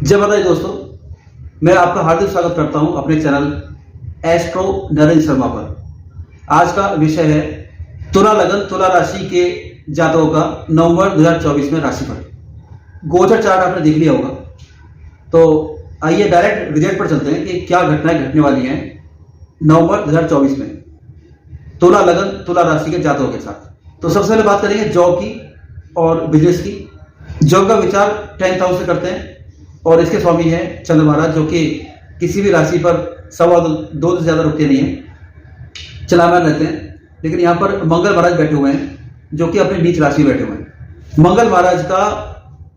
जय माता दी दोस्तों, मैं आपका हार्दिक स्वागत करता हूं अपने चैनल एस्ट्रो नरेंद्र शर्मा पर। आज का विषय है तुला लगन तुला राशि के जातकों का नवंबर 2024 में राशिफल। गोचर चार्ट आपने देख लिया होगा, तो आइए डायरेक्ट रिजल्ट पर चलते हैं कि क्या घटनाएं घटने वाली हैं नवंबर 2024 में तुला लगन तुला राशि के जातकों के साथ। तो सबसे पहले बात करेंगे जॉब की और बिजनेस की। जॉब का विचार 10th हाउस से करते हैं और इसके स्वामी हैं चंद्र महाराज, जो कि किसी भी राशि पर 2.25 से ज्यादा रुकते नहीं है, चलामान रहते हैं। लेकिन यहाँ पर मंगल महाराज बैठे हुए हैं जो कि अपने नीच राशि में बैठे हुए हैं। मंगल महाराज का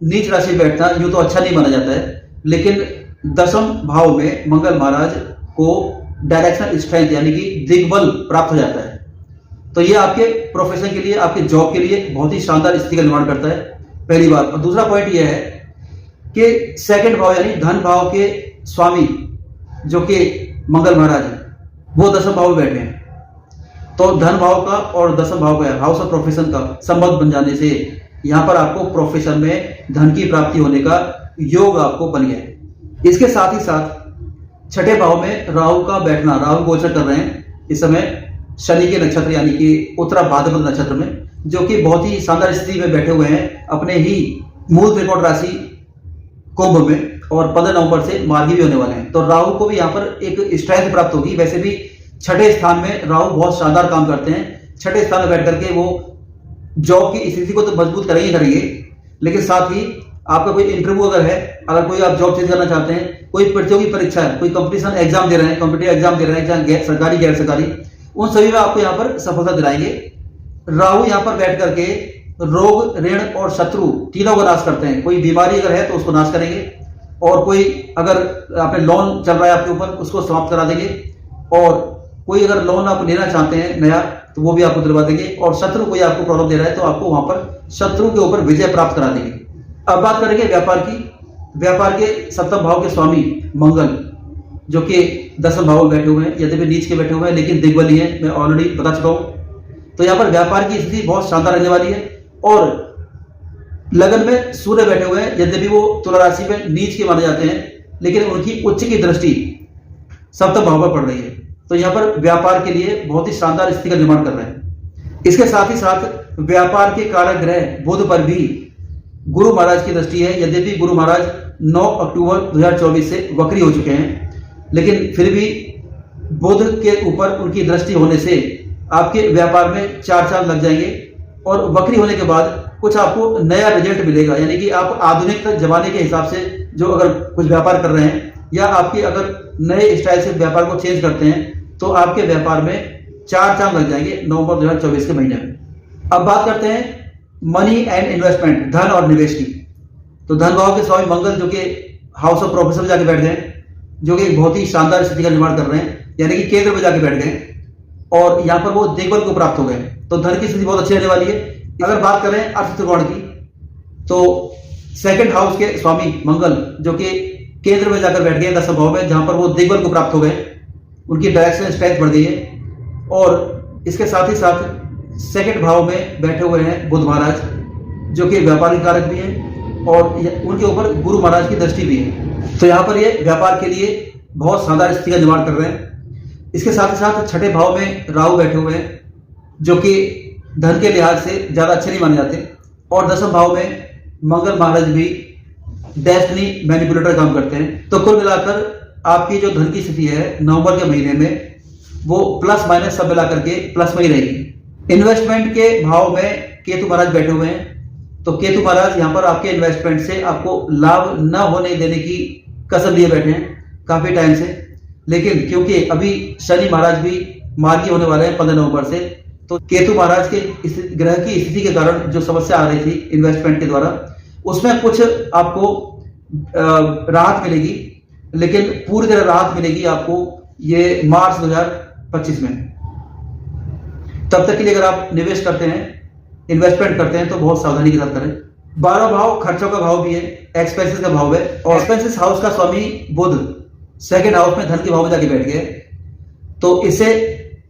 नीच राशि में बैठना यूं तो अच्छा नहीं माना जाता है, लेकिन 10वें भाव में मंगल महाराज को डायरेक्शन स्ट्रेंथ यानी कि दिग्बल प्राप्त हो जाता है। तो ये आपके प्रोफेशन के लिए, आपके जॉब के लिए बहुत ही शानदार स्थिति का निर्माण करता है, पहली बात। और दूसरा पॉइंट यह है कि सेकंड भाव यानी धन भाव के स्वामी जो कि मंगल महाराज है, वो 10वें भाव में बैठे हैं। तो धन भाव का और 10वें भाव का हाउस ऑफ प्रोफेशन का संबंध बन जाने से यहां पर आपको प्रोफेशन में धन की प्राप्ति होने का योग आपको बन गया है। इसके साथ ही साथ छठे भाव में राहु का बैठना, राहु गोचर कर रहे हैं इस समय शनि के नक्षत्र यानी कि उत्तरा भाद्रपद नक्षत्र में, जो कि बहुत ही शानदार स्थिति में बैठे हुए हैं अपने ही मूल त्रिकोण राशि कुंभ में, और 15 नवंबर से मार्गी भी होने वाले हैं। तो राहु को भी यहाँ पर एक स्ट्रेंथ प्राप्त होगी। वैसे भी छठे स्थान में राहु बहुत शानदार काम करते हैं। छठे स्थान में बैठ करके वो जॉब की स्थिति को तो मजबूत करेंगे, लेकिन साथ ही आपका कोई इंटरव्यू अगर है, अगर कोई आप जॉब चेंज करना चाहते हैं, कोई प्रतियोगी परीक्षा है, कोई कंपटीशन एग्जाम दे रहे हैं, कॉम्पिटिटिव एग्जाम दे रहे हैं, चाहे सरकारी गैर सरकारी, उन सभी में आपको यहाँ पर सफलता दिलाएंगे। राहु यहाँ पर बैठ करके रोग, ऋण और शत्रु तीनों का नाश करते हैं। कोई बीमारी अगर है तो उसको नाश करेंगे, और कोई अगर आपने लोन चल रहा है आपके ऊपर उसको समाप्त करा देंगे, और कोई अगर लोन आप लेना चाहते हैं नया तो वो भी आपको दिलवा देंगे, और शत्रु कोई आपको प्रॉब्लम दे रहा है तो आपको वहां पर शत्रु के ऊपर विजय प्राप्त करा देंगे। अब बात करेंगे व्यापार की। व्यापार के 7वें भाव के स्वामी मंगल जो कि 10वें भाव में बैठे हुए हैं, यद्यपि नीच के बैठे हुए हैं लेकिन दिग्बली है, मैं ऑलरेडी बता चुका हूं। तो यहाँ पर व्यापार की स्थिति बहुत शानदार रहने वाली है। और लगन में सूर्य बैठे हुए हैं, यद्यपि वो तुला राशि में नीच के माने जाते हैं, लेकिन उनकी उच्च की दृष्टि 7वें भाव पर पड़ रही है। तो यहाँ पर व्यापार के लिए बहुत ही शानदार स्थिति का निर्माण कर रहे हैं। इसके साथ ही साथ व्यापार के कारक ग्रह बुध पर भी गुरु महाराज की दृष्टि है। यद्यपि गुरु महाराज 9 अक्टूबर 2024 से वक्री हो चुके हैं, लेकिन फिर भी बुध के ऊपर उनकी दृष्टि होने से आपके व्यापार में 4 चांद लग जाएंगे, और वक्री होने के बाद कुछ आपको नया रिजल्ट मिलेगा। यानी कि आप आधुनिक जमाने के हिसाब से जो अगर कुछ व्यापार कर रहे हैं, या आपके अगर नए स्टाइल से व्यापार को चेंज करते हैं, तो आपके व्यापार में 4 चांद लग जाएंगे नवंबर 2024 के महीने में। अब बात करते हैं मनी एंड इन्वेस्टमेंट, धन और निवेश की। तो धन भाव के स्वामी मंगल जो कि हाउस ऑफ प्रोफेशन में जाके बैठ गए, जो कि बहुत ही शानदार स्थिति का निर्माण कर रहे हैं, यानी कि केंद्र में जाके बैठ गए और यहाँ पर वो दिग्बल को प्राप्त हो गए। तो धन की स्थिति बहुत अच्छी रहने वाली है। अगर बात करें अर्थ त्रिकोण की, तो सेकंड हाउस के स्वामी मंगल जो कि केंद्र में जाकर बैठ गए 10वें भाव में, जहां पर वो दिग्बल को प्राप्त हो गए, उनकी डायरेक्शन स्ट्रेंथ बढ़ गई है। और इसके साथ ही साथ सेकंड भाव में बैठे हुए हैं बुध महाराज जो कि व्यापारिक कारक भी हैं, और उनके ऊपर गुरु महाराज की दृष्टि भी है। तो यहाँ पर ये व्यापार के लिए बहुत शानदार स्थिति का निर्माण कर रहे हैं। इसके साथ ही साथ छठे भाव में राहु बैठे हुए हैं जो कि धन के लिहाज से ज्यादा अच्छे नहीं माने जाते, और 10वें भाव में मंगल महाराज भी डेस्टिनी मैनिपुलेटर काम करते हैं। तो कुल मिलाकर आपकी जो धन की स्थिति है नवंबर के महीने में वो प्लस माइनस सब मिलाकर के प्लस में ही रहेगी। इन्वेस्टमेंट के भाव में केतु महाराज बैठे हुए हैं, तो केतु महाराज यहाँ पर आपके इन्वेस्टमेंट से आपको लाभ न होने देने की कसम लिए बैठे हैं काफी टाइम से। लेकिन क्योंकि अभी शनि महाराज भी मार्गी होने वाले हैं 15 नवंबर से, तो केतु महाराज के इस ग्रह की स्थिति के कारण जो समस्या आ रही थी इन्वेस्टमेंट के द्वारा, उसमें कुछ आपको राहत मिलेगी, लेकिन पूरी तरह राहत मिलेगी आपको ये मार्च 2025 में। तब तक के लिए अगर आप निवेश करते हैं, इन्वेस्टमेंट करते हैं, तो बहुत सावधानी के साथ करें। 12वां भाव खर्चों का भाव भी है, एक्सपेंसेस का भाव है, और एक्सपेंसेस हाउस का स्वामी बुध सेकेंड हाउस में धन के भाव में जाके बैठ गए, तो इससे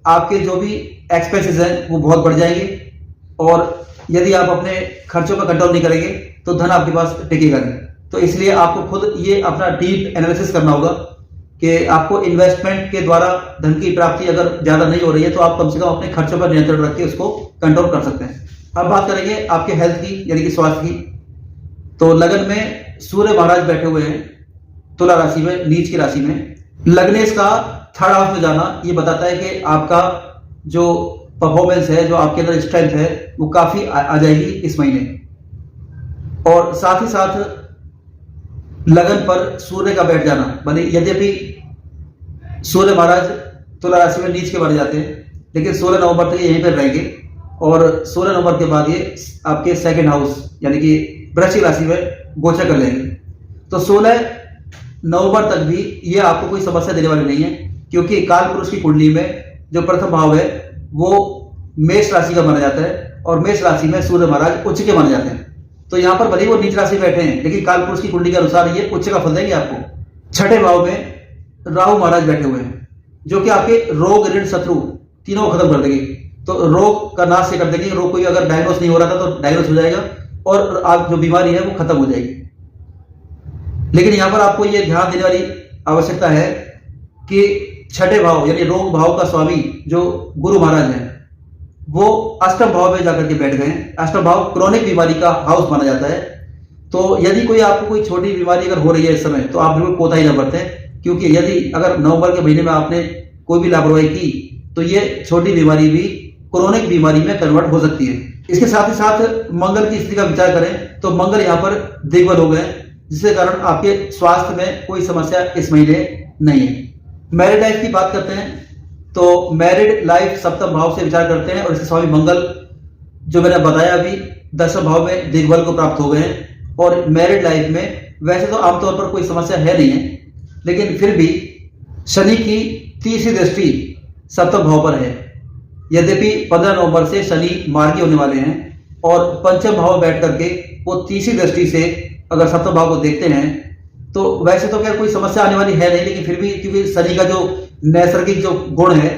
आपके जो भी एक्सपेंसेस हैं वो बहुत बढ़ जाएंगे, और यदि आप अपने खर्चों का कंट्रोल नहीं करेंगे तो धन आपके पास टिकेगा नहीं। तो इसलिए आपको खुद ये अपना डीप एनालिसिस करना होगा कि आपको इन्वेस्टमेंट के द्वारा धन की प्राप्ति अगर ज्यादा नहीं हो रही है तो आप कम से कम अपने खर्चों पर नियंत्रण रख के उसको कंट्रोल कर सकते हैं। अब बात करेंगे आपके हेल्थ की, यानी कि स्वास्थ्य की। तो लगन में सूर्य महाराज बैठे हुए हैं तुला राशि में, नीच की राशि में। लग्नेश का थर्ड हाउस में जाना ये बताता है कि आपका जो परफॉर्मेंस है, जो आपके अंदर स्ट्रेंथ है, वो काफी आ जाएगी इस महीने। और साथ ही साथ लगन पर सूर्य का बैठ जाना, भले यद्यपि सूर्य महाराज तुला राशि में नीच के बन जाते हैं, लेकिन 16 नवंबर तक यहीं पर रहेंगे और 16 नवंबर के बाद ये आपके सेकंड हाउस यानी कि वृश्चिक राशि में गोचर कर लेंगे। तो 16 नवंबर तक भी ये आपको कोई समस्या देने वाली नहीं है, क्योंकि काल पुरुष की कुंडली में जो प्रथम भाव है वो मेष राशि का माना जाता है और मेष राशि में सूर्य महाराज उच्च के माने जाते हैं। तो यहाँ पर भले वो नीच राशि बैठे हैं, लेकिन काल पुरुष की कुंडली के अनुसार ये उच्च का फल देंगे आपको। छठे भाव में राहु महाराज बैठे हुए हैं, जो कि आपके रोग, ऋण, शत्रु तीनों को खत्म कर देंगे। तो रोग का नाश से कर देंगे। रोग कोई अगर डायग्नोस नहीं हो रहा था तो डायग्नोस हो जाएगा और आप जो बीमारी है वो खत्म हो जाएगी। लेकिन यहां पर आपको ये ध्यान देने वाली आवश्यकता है कि छठे भाव यानी रोग भाव का स्वामी जो गुरु महाराज हैं वो अष्टम भाव में जाकर के बैठ गए हैं। अष्टम भाव क्रोनिक बीमारी का हाउस माना जाता है। तो यदि कोई आपको कोई छोटी बीमारी अगर हो रही है इस समय तो आप बिल्कुल कोताही न बरतें, क्योंकि यदि अगर नवंबर के महीने में आपने कोई भी लापरवाही की तो ये छोटी बीमारी भी क्रोनिक बीमारी में कन्वर्ट हो सकती है। इसके साथ ही साथ मंगल की स्थिति का विचार करें तो मंगल यहाँ पर दिग्बल हो गए, जिसके कारण आपके स्वास्थ्य में कोई समस्या इस महीने नहीं है। मैरिड लाइफ की बात करते हैं तो मैरिड लाइफ सप्तम भाव से विचार करते हैं और इसके स्वामी मंगल जो मैंने बताया अभी दसम भाव में दिग्बल को प्राप्त हो गए हैं। और मैरिड लाइफ में वैसे तो आमतौर पर कोई समस्या है नहीं है, लेकिन फिर भी शनि की तीसरी दृष्टि सप्तम भाव पर है। यद्यपि 15 नवंबर से शनि मार्गी होने वाले हैं और पंचम भाव में बैठ करके वो तीसरी दृष्टि से अगर सप्तम भाव को देखते हैं तो वैसे तो क्या कोई समस्या आने वाली है नहीं, लेकिन फिर भी क्योंकि शनि का जो नैसर्गिक जो गुण है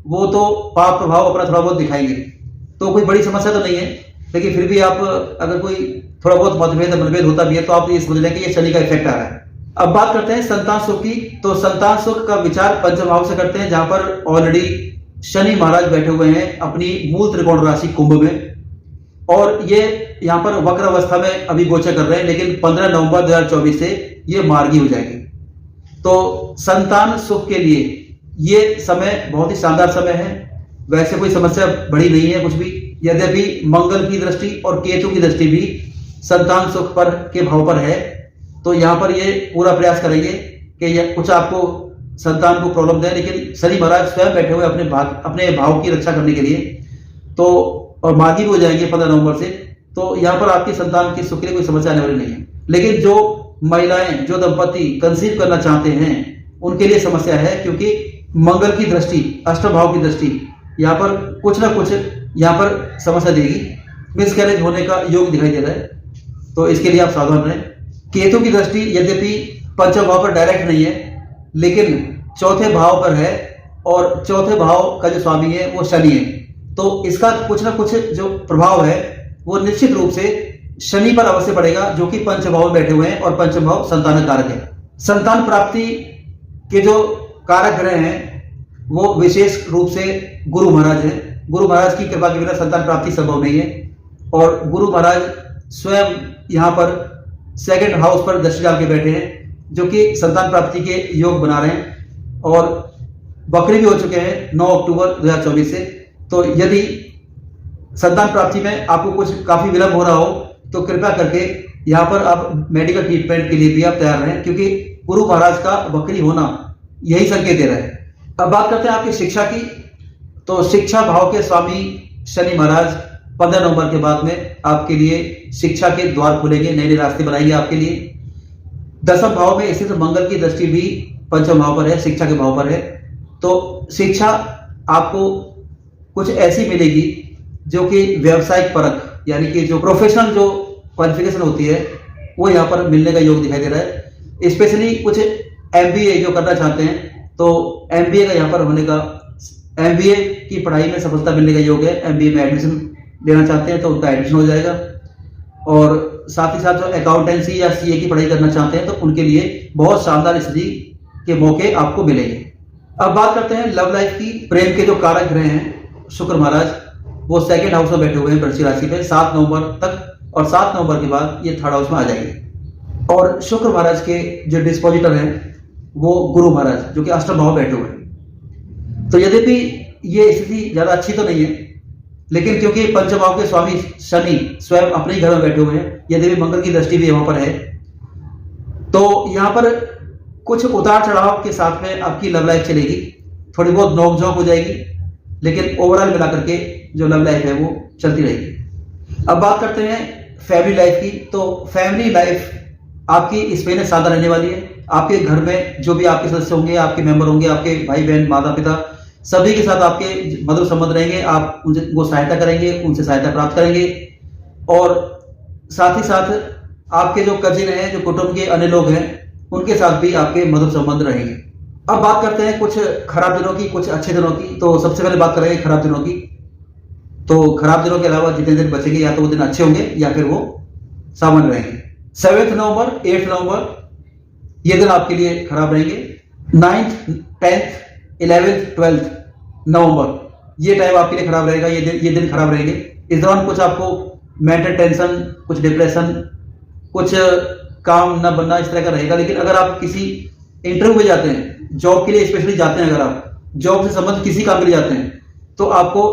वो तो पाप प्रभाव अपना थोड़ा बहुत दिखाएंगे, तो कोई बड़ी समस्या तो नहीं है। लेकिन फिर भी आप अगर कोई थोड़ा बहुत मनभेद होता भी है तो आप ये समझ लें कि ये शनि का इफेक्ट आ रहा है। अब बात करते हैं संतान सुख की। तो संतान सुख का विचार पंचम भाव से करते हैं, जहां पर ऑलरेडी शनि महाराज बैठे हुए हैं अपनी मूल त्रिकोण राशि कुंभ में, और ये यहाँ पर वक्र अवस्था में अभी गोचर कर रहे हैं, लेकिन 15 नवंबर 2024 से ये मार्गी हो जाएंगे। तो संतान सुख के लिए ये समय बहुत ही शानदार समय है। वैसे कोई समस्या बड़ी नहीं है कुछ भी, यद्यपि मंगल की दृष्टि और केतु की दृष्टि भी संतान सुख पर के भाव पर है। तो यहाँ पर ये पूरा प्रयास करेंगे कि कुछ आपको संतान को प्रॉब्लम दे, लेकिन शनि महाराज स्वयं बैठे हुए अपने भाव की रक्षा करने के लिए तो और मार्गी भी हो जाएंगे 15 नवंबर से। तो यहाँ पर आपकी संतान की सुख के लिए कोई समस्या आने वाली नहीं है। लेकिन जो महिलाएं, जो दंपति कंसीव करना चाहते हैं उनके लिए समस्या है, क्योंकि मंगल की दृष्टि, अष्टम भाव की दृष्टि यहाँ पर कुछ ना कुछ यहाँ पर समस्या देगी। मिसकैरेज होने का योग दिखाई दे रहा है, तो इसके लिए आप सावधान रहें। केतु की दृष्टि यद्यपि पंचम भाव पर डायरेक्ट नहीं है, लेकिन चौथे भाव पर है और चौथे भाव का जो स्वामी है वो शनि है। तो इसका कुछ ना कुछ जो प्रभाव है वो निश्चित रूप से शनि पर अवश्य पड़ेगा, जो कि पंचम भाव में बैठे हुए हैं और पंचम भाव संतान कारक है। संतान प्राप्ति के जो कारक ग्रह हैं वो विशेष रूप से गुरु महाराज हैं। गुरु महाराज की कृपा के बिना संतान प्राप्ति संभव नहीं है, और गुरु महाराज स्वयं यहाँ पर सेकंड हाउस पर दृष्टि डाल के बैठे हैं, जो कि संतान प्राप्ति के योग बना रहे हैं और वक्री भी हो चुके हैं 9 अक्टूबर 2024 से। तो यदि संतान प्राप्ति में आपको कुछ काफी विलंब हो रहा हो तो कृपया करके यहाँ पर आप मेडिकल ट्रीटमेंट के लिए भी आप तैयार रहें, क्योंकि गुरु महाराज का वक्री होना यही संकेत दे रहा है। अब बात करते हैं आपकी शिक्षा की। तो शिक्षा भाव के स्वामी शनि महाराज 15 नवंबर के बाद में आपके लिए शिक्षा के द्वार खुलेंगे, नए नए रास्ते बनाएंगे आपके लिए। दसम भाव में स्थित मंगल की दृष्टि भी पंचम भाव पर है, शिक्षा के भाव पर है। तो शिक्षा आपको कुछ ऐसी मिलेगी जो कि व्यावसायिक परख, यानी कि जो प्रोफेशनल जो क्वालिफिकेशन होती है वो यहाँ पर मिलने का योग दिखाई दे रहा है। स्पेशली कुछ MBA जो करना चाहते हैं तो MBA का यहाँ पर होने का, MBA की पढ़ाई में सफलता मिलने का योग है। MBA में एडमिशन लेना चाहते हैं तो उनका एडमिशन हो जाएगा। और साथ ही साथ जो अकाउंटेंसी या सीए की पढ़ाई करना चाहते हैं तो उनके लिए बहुत शानदार स्थिति के मौके आपको मिलेंगे। अब बात करते हैं लव लाइफ की। प्रेम के जो कारक ग्रह हैं शुक्र महाराज, वो सेकंड हाउस में बैठे हुए हैं वृश्चिक राशि पे 7 नवंबर तक, और 7 नवंबर के बाद ये थर्ड हाउस में आ जाएंगे। और शुक्र महाराज के जो डिस्पोजिटर हैं वो गुरु महाराज, जो कि अष्टम भाव में बैठे हुए हैं। तो यद्यपि ये स्थिति ज्यादा अच्छी तो नहीं है, लेकिन क्योंकि पंचम भाव के स्वामी शनि स्वयं अपने ही घर में बैठे हुए हैं, यद्यपि मंगल की दृष्टि भी वहां पर है, तो यहाँ पर कुछ उतार चढ़ाव के साथ में आपकी लव लाइफ चलेगी। थोड़ी बहुत नोकझोंक हो जाएगी, लेकिन ओवरऑल मिलाकर के जो लव लाइफ है वो चलती रहेगी। अब बात करते हैं फैमिली लाइफ की। तो फैमिली लाइफ आपकी इस महीने सादा रहने वाली है। आपके घर में जो भी आपके सदस्य होंगे, आपके मेंबर होंगे, आपके भाई बहन, माता पिता, सभी के साथ आपके मधुर संबंध रहेंगे। आप उनको सहायता करेंगे, उनसे सहायता प्राप्त करेंगे, और साथ ही साथ आपके जो कजिन हैं, जो कुटुंब के अन्य लोग हैं, उनके साथ भी आपके मधुर संबंध रहेंगे। अब बात करते हैं कुछ खराब दिनों की, कुछ अच्छे दिनों की। तो सबसे पहले बात करेंगे खराब दिनों की। तो खराब दिनों के अलावा जितने दिन बचेंगे, या तो वो दिन अच्छे होंगे या फिर वो सामान्य रहेंगे। 7 नवंबर, 8 नवंबर ये दिन आपके लिए खराब रहेंगे। 9th, 10th, 11th, 12th नवंबर ये टाइम आपके लिए खराब रहेगा। ये दिन खराब रहेंगे। इस दौरान कुछ आपको मेंटल टेंशन, कुछ डिप्रेशन, कुछ काम न बनना, इस तरह का रहेगा। लेकिन अगर आप किसी इंटरव्यू में जाते हैं, जॉब के लिए स्पेशली जाते हैं, अगर आप जॉब से संबंधित किसी काम के लिए जाते हैं, तो आपको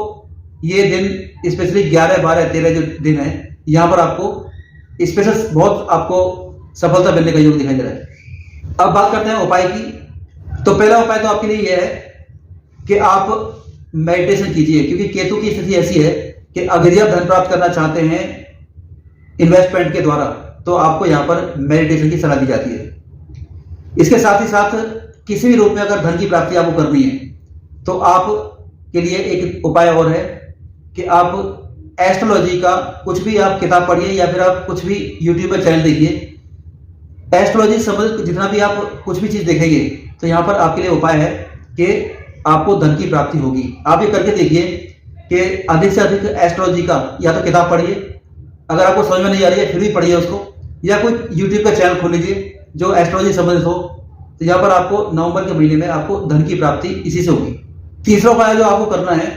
ये दिन स्पेशली 11, 12, 13 जो दिन है, यहाँ पर आपको स्पेशल बहुत आपको सफलता मिलने का योग दिखाई दे रहा है। अब बात करते हैं उपाय की। तो पहला उपाय तो आपके लिए यह है कि आप मेडिटेशन कीजिए, क्योंकि केतु की स्थिति ऐसी है कि अगर आप धन प्राप्त करना चाहते हैं इन्वेस्टमेंट के द्वारा, तो आपको यहां पर मेडिटेशन की सलाह दी जाती है। इसके साथ ही साथ किसी भी रूप में अगर धन की प्राप्ति आपको करनी है, तो आप के लिए एक उपाय और है कि आप एस्ट्रोलॉजी का कुछ भी आप किताब पढ़िए, या फिर आप कुछ भी यूट्यूब पर चैनल देखिए। एस्ट्रोलॉजी से संबंधित जितना भी आप कुछ भी चीज देखेंगे, तो यहां पर आपके लिए उपाय है कि आपको धन की प्राप्ति होगी। आप ये करके देखिए कि अधिक से अधिक एस्ट्रोलॉजी का या तो किताब पढ़िए, अगर आपको समझ में नहीं आ रही है फिर भी पढ़िए उसको, या कोई यूट्यूब का चैनल खोल लीजिए जो एस्ट्रोलॉजी संबंधित हो। तो यहाँ पर आपको नवंबर के महीने में आपको धन की प्राप्ति इसी से होगी। तीसरा उपाय जो आपको करना है,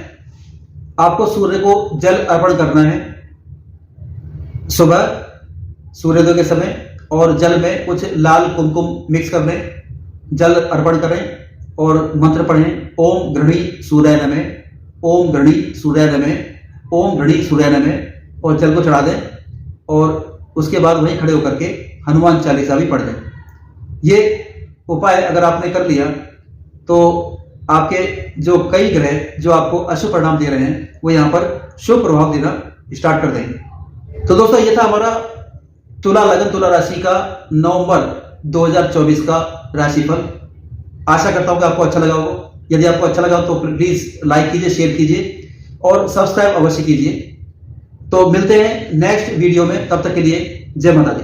आपको सूर्य को जल अर्पण करना है सुबह सूर्योदय के समय, और जल में कुछ लाल कुमकुम मिक्स कर लें, जल अर्पण करें और मंत्र पढ़ें, ओम गृणी सूर्याय नमः, ओम गृणी सूर्याय नमः, ओम गृणी सूर्याय नमः, और जल को चढ़ा दें। और उसके बाद वहीं खड़े होकर के हनुमान चालीसा भी पढ़ दें। ये उपाय अगर आपने कर लिया, तो आपके जो कई ग्रह जो आपको अशुभ परिणाम दे रहे हैं, वो यहाँ पर शुभ प्रभाव देना स्टार्ट कर देंगे। तो दोस्तों, ये था हमारा तुला लगन तुला राशि का नवंबर 2024 का राशिफल। आशा करता हूं कि आपको अच्छा लगा होगा। यदि आपको अच्छा लगा तो प्लीज लाइक कीजिए, शेयर कीजिए और सब्सक्राइब अवश्य कीजिए। तो मिलते हैं नेक्स्ट वीडियो में, तब तक के लिए जय माता दी।